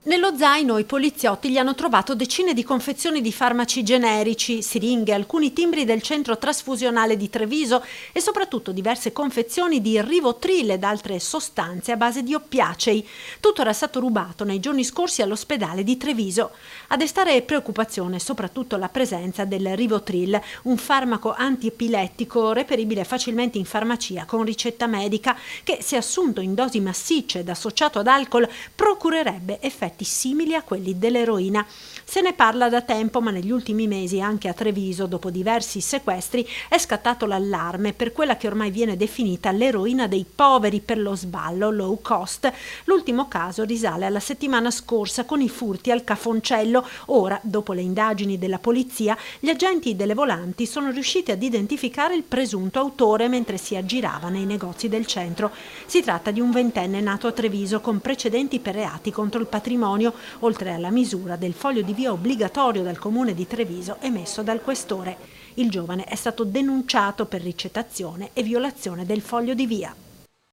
Nello zaino i poliziotti gli hanno trovato decine di confezioni di farmaci generici, siringhe, alcuni timbri del centro trasfusionale di Treviso e soprattutto diverse confezioni di Rivotril ed altre sostanze a base di oppiacei. Tutto era stato rubato nei giorni scorsi all'ospedale di Treviso. A destare preoccupazione soprattutto la presenza del Rivotril, un farmaco antiepilettico reperibile facilmente in farmacia con ricetta medica che, se assunto in dosi massicce ed associato ad alcol, procurerebbe effetti simili a quelli dell'eroina. Se ne parla da tempo, ma negli ultimi mesi anche a Treviso, dopo diversi sequestri, è scattato l'allarme per quella che ormai viene definita l'eroina dei poveri per lo sballo low cost. L'ultimo caso risale alla settimana scorsa con i furti al Cafoncello. Ora, dopo le indagini della polizia, gli agenti delle volanti sono riusciti ad identificare il presunto autore mentre si aggirava nei negozi del centro. Si tratta di un ventenne nato a Treviso con precedenti per reati contro il patrimonio, oltre alla misura del foglio di via obbligatorio dal comune di Treviso emesso dal questore. Il giovane è stato denunciato per ricettazione e violazione del foglio di via.